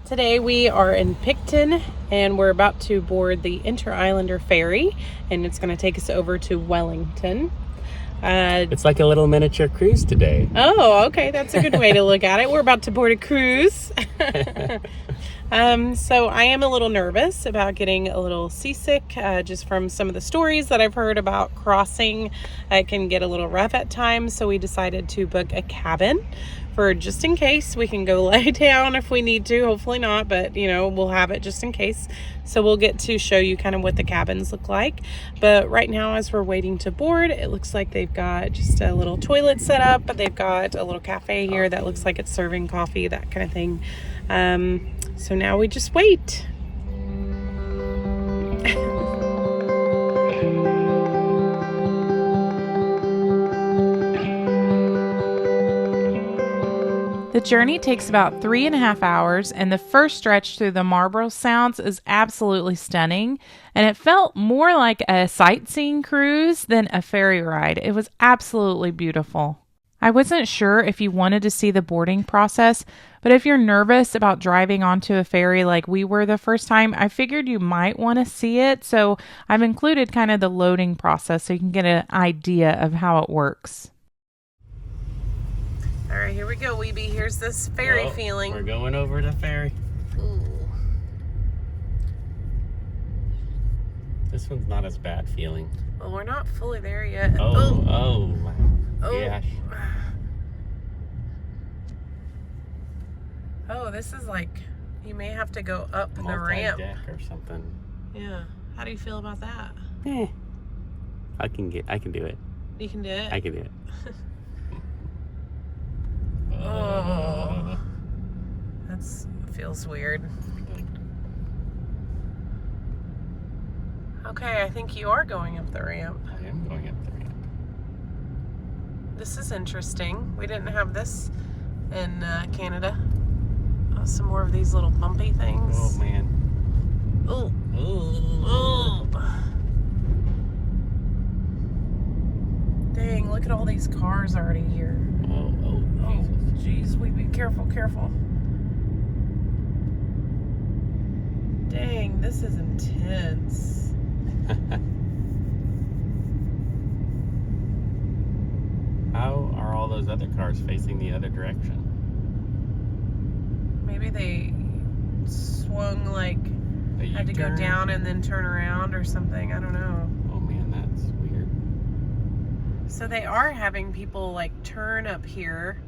Today we are in Picton and we're about to board the Interislander Ferry, and it's going to take us over to Wellington. It's like a little miniature cruise today. Oh, okay. That's a good way to look at it. We're about to board a cruise. So I am a little nervous about getting a little seasick just from some of the stories that I've heard about crossing. It can get a little rough at times, so we decided to book a cabin for just in case. We can go lay down if we need to. Hopefully not, but we'll have it just in case. So we'll get to show you kind of what the cabins look like. But right now, as we're waiting to board, it looks like they've got just a little toilet set up, but they've got a little cafe here that looks like it's serving coffee, that kind of thing. So now we just wait. The journey takes about 3.5 hours, and the first stretch through the Marlborough Sounds is absolutely stunning, and it felt more like a sightseeing cruise than a ferry ride. It was absolutely beautiful. I wasn't sure if you wanted to see the boarding process, but if you're nervous about driving onto a ferry like we were the first time, I figured you might want to see it, so I've included kind of the loading process so you can get an idea of how it works. All right, here we go, Wiebe. Here's this ferry feeling. We're going over the ferry. Ooh. This one's not as bad feeling. Well, we're not fully there yet. Oh my gosh. Oh, this is like, you may have to go up the ramp. Deck or something. Yeah. How do you feel about that? I can do it. You can do it? I can do it. Oh, that feels weird. Okay, I think you are going up the ramp. I am going up the ramp. This is interesting. We didn't have this in Canada. Some more of these little bumpy things. Oh man. Oh. Oh. Dang, look at all these cars already here. Oh, Jeez, we be careful. Dang, this is intense. How are all those other cars facing the other direction? Maybe they swung had to go U-turn? down and then turn around or something. I don't know. Oh man, that's weird. So they are having people turn up here,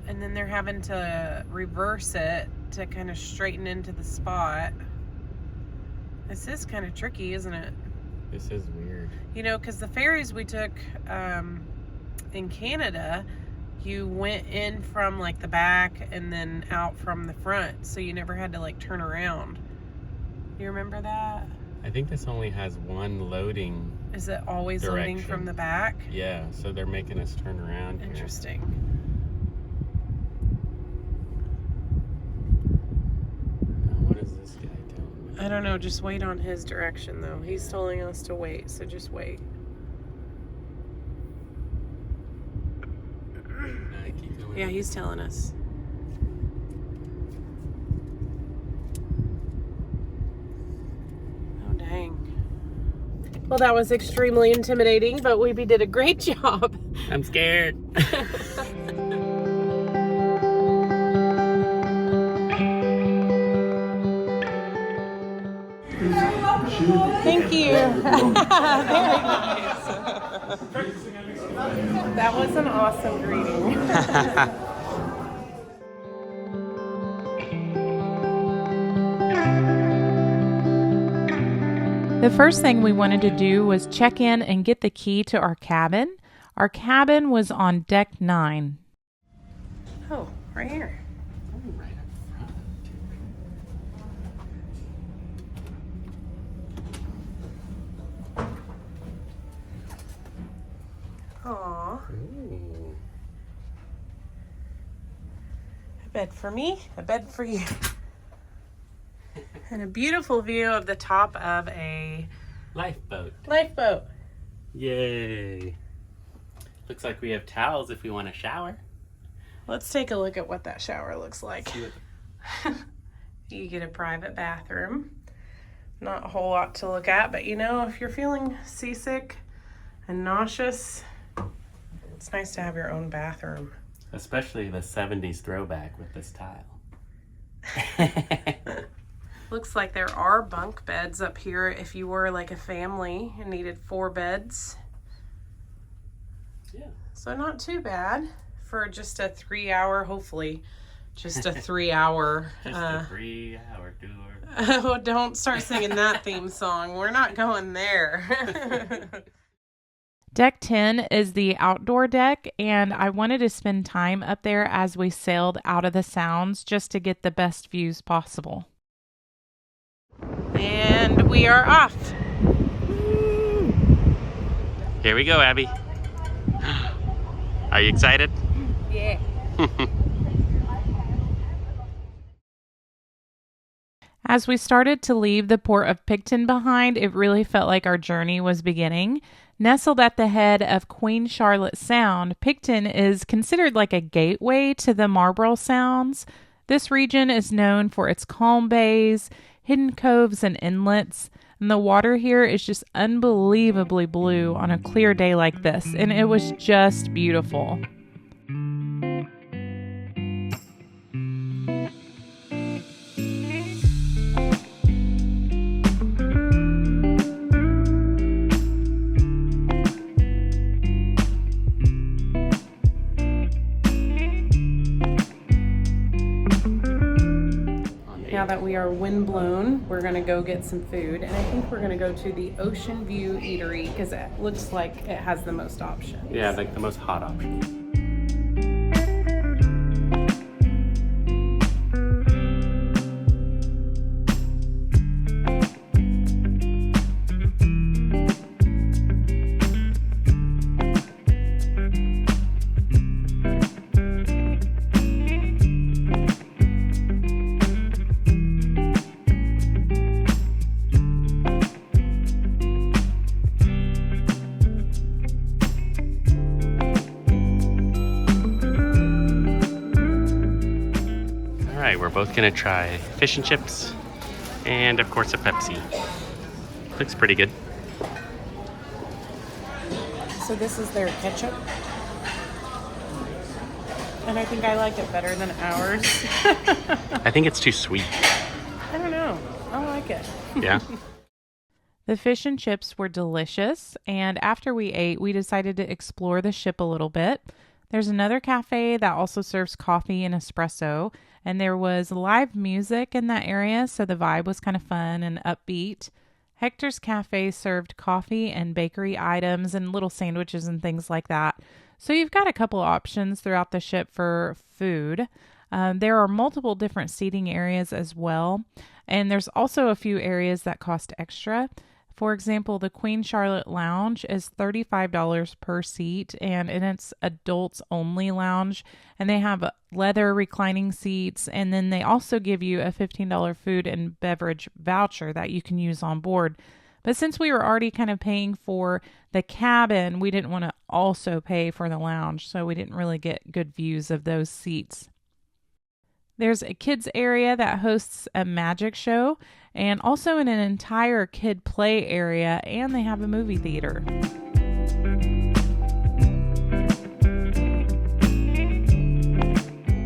and then they're having to reverse it to kind of straighten into the spot. This is kind of tricky, isn't it? This is weird. Because the ferries we took in Canada, you went in from the back and then out from the front, so you never had to turn around. You remember that? I think this only has one loading. Is it always direction. loading from the back? Yeah, so they're making us turn around here. Interesting. Now, what is this guy telling me? I don't know, just wait on his direction though. He's telling us to wait, so just wait. Keep going. Yeah, he's telling us. Oh, dang. Well, that was extremely intimidating, but Wiebe did a great job. I'm scared. Thank you. Very nice. That was an awesome greeting. The first thing we wanted to do was check in and get the key to our cabin. Our cabin was on deck 9. Oh, right here. Right up front. Aww. Ooh. A bed for me, a bed for you. And a beautiful view of the top of a Lifeboat. Yay. Looks like we have towels if we want to shower. Let's take a look at what that shower looks like. You get a private bathroom. Not a whole lot to look at, but you know, if you're feeling seasick and nauseous, it's nice to have your own bathroom. Especially the 70s throwback with this tile. Looks like there are bunk beds up here if you were like a family and needed 4 beds. Yeah. So not too bad for just a 3-hour, hopefully, just a 3-hour. Just a 3-hour tour. Oh, don't start singing that theme song. We're not going there. Deck 10 is the outdoor deck, and I wanted to spend time up there as we sailed out of the Sounds just to get the best views possible. And we are off. Here we go, Abbie. Are you excited? Yeah. As we started to leave the port of Picton behind, it really felt like our journey was beginning. Nestled at the head of Queen Charlotte Sound, Picton is considered like a gateway to the Marlborough Sounds. This region is known for its calm bays, hidden coves, and inlets. And the water here is just unbelievably blue on a clear day like this, and it was just beautiful. Now that we are windblown, we're gonna go get some food, and I think we're gonna go to the Ocean View Eatery because it looks like it has the most options. Yeah, like the most hot option. We're both gonna try fish and chips and of course a Pepsi. Looks pretty good. So this is their ketchup. And I think I like it better than ours. I think it's too sweet. I don't know. I like it. Yeah. The fish and chips were delicious, and after we ate, we decided to explore the ship a little bit. There's another cafe that also serves coffee and espresso, and there was live music in that area, so the vibe was kind of fun and upbeat. Hector's Cafe served coffee and bakery items and little sandwiches and things like that. So you've got a couple options throughout the ship for food. There are multiple different seating areas as well, and there's also a few areas that cost extra. For example, the Queen Charlotte Lounge is $35 per seat, and it's adults only lounge, and they have leather reclining seats, and then they also give you a $15 food and beverage voucher that you can use on board. But since we were already kind of paying for the cabin, we didn't want to also pay for the lounge, so we didn't really get good views of those seats. There's a kids area that hosts a magic show and also an entire kid play area, and they have a movie theater.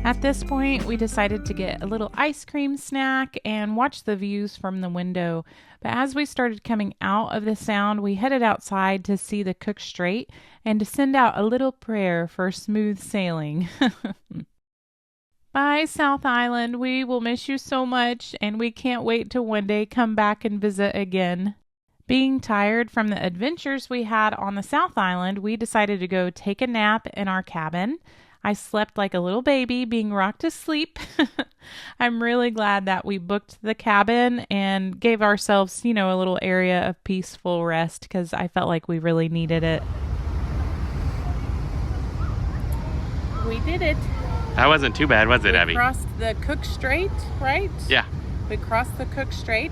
At this point, we decided to get a little ice cream snack and watch the views from the window. But as we started coming out of the Sound, we headed outside to see the Cook Strait and to send out a little prayer for smooth sailing. Bye, South Island. We will miss you so much, and we can't wait to one day come back and visit again. Being tired from the adventures we had on the South Island, we decided to go take a nap in our cabin. I slept like a little baby, being rocked to sleep. I'm really glad that we booked the cabin and gave ourselves, a little area of peaceful rest because I felt like we really needed it. We did it. That wasn't too bad, was it, Abbie? We crossed the Cook Strait, right? Yeah. We crossed the Cook Strait.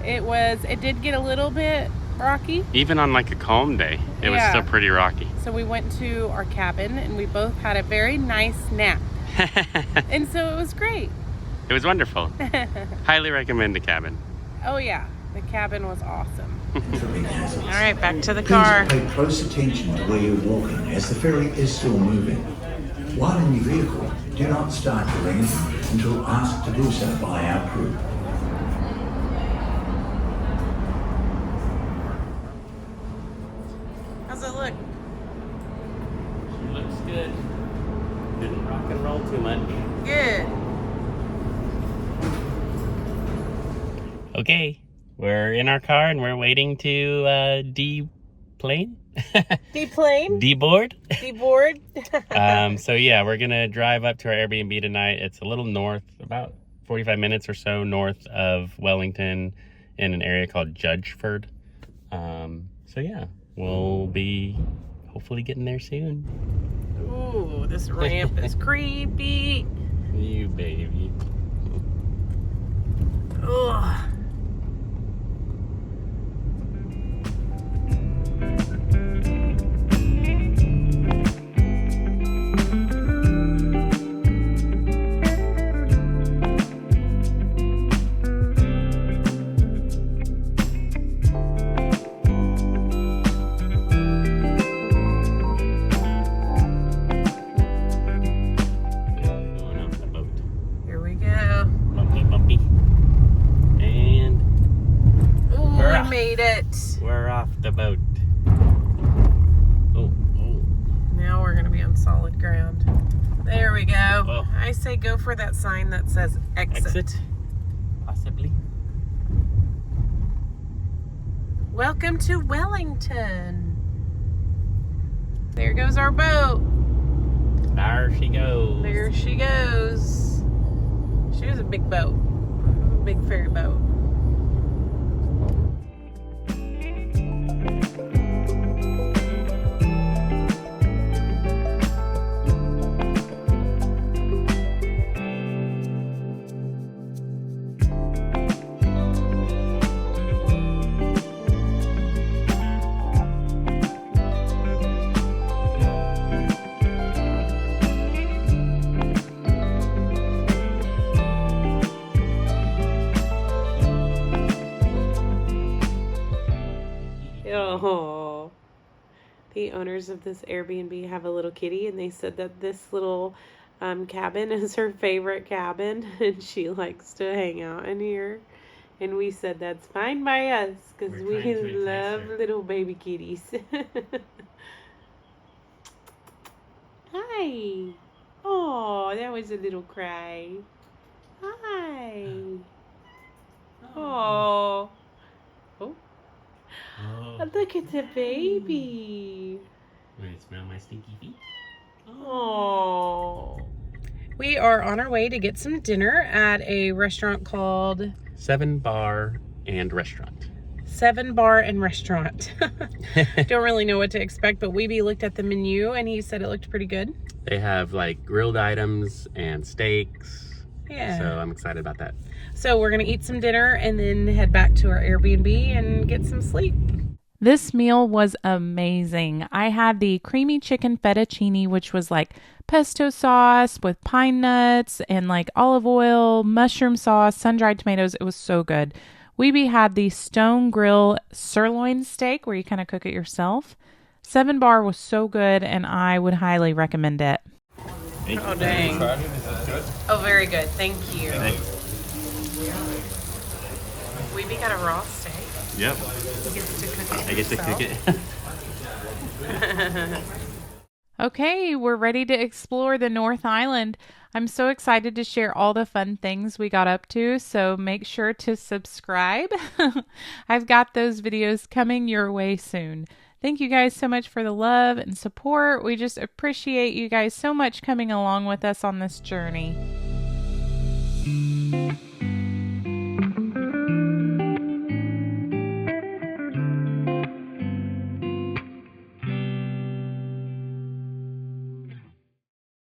It did get a little bit rocky. Even on like a calm day, it was still pretty rocky. So we went to our cabin and we both had a very nice nap. And so it was great. It was wonderful. Highly recommend the cabin. Oh yeah, the cabin was awesome. All right, back to the car. Please pay close attention to where you're walking as the ferry is still moving. While in your vehicle, do not start your engine until asked to do so by our crew. How's it look? She looks good. Didn't rock and roll too much. Good. Okay, we're in our car and we're waiting to deplane. Deplane? Deboard. Deboard? So yeah, we're gonna drive up to our Airbnb tonight. It's a little north, about 45 minutes or so north of Wellington, in an area called Judgeford. So yeah, we'll be hopefully getting there soon. Ooh, this ramp is creepy. You baby. Ugh. Going off the boat. Here we go. Bumpy, bumpy. And Ooh, We're we off. made it. we're off the boat. Oh, oh. Now we're gonna be on solid ground. There we go. Whoa. I say go for that sign that says exit. Exit. Possibly. Welcome to Wellington. There goes our boat. There she goes. There she goes. She was a big boat. Big ferry boat. Oh, the owners of this Airbnb have a little kitty, and they said that this little cabin is her favorite cabin, and she likes to hang out in here. And we said that's fine by us, because We're trying to we entice love her. little baby kitties. Hi. Oh, that was a little cry. Hi. Oh. Oh. Oh. Look at the baby. Want to smell my stinky feet? Oh. We are on our way to get some dinner at a restaurant called 7 Bar and Restaurant. 7 Bar and Restaurant. Don't really know what to expect, but Wiebe looked at the menu and he said it looked pretty good. They have like grilled items and steaks. Yeah. So I'm excited about that. So we're going to eat some dinner and then head back to our Airbnb and get some sleep. This meal was amazing. I had the creamy chicken fettuccine, which was like pesto sauce with pine nuts and like olive oil, mushroom sauce, sun-dried tomatoes. It was so good. Wiebe had the stone grill sirloin steak where you kind of cook it yourself. 7 Bar was so good and I would highly recommend it. Oh, dang. Oh, very good. Thank you. Wiebe got a raw steak. Yep. He gets to cook it I get to cook himself. it. Okay, we're ready to explore the North Island. I'm so excited to share all the fun things we got up to, so make sure to subscribe. I've got those videos coming your way soon. Thank you guys so much for the love and support. We just appreciate you guys so much coming along with us on this journey.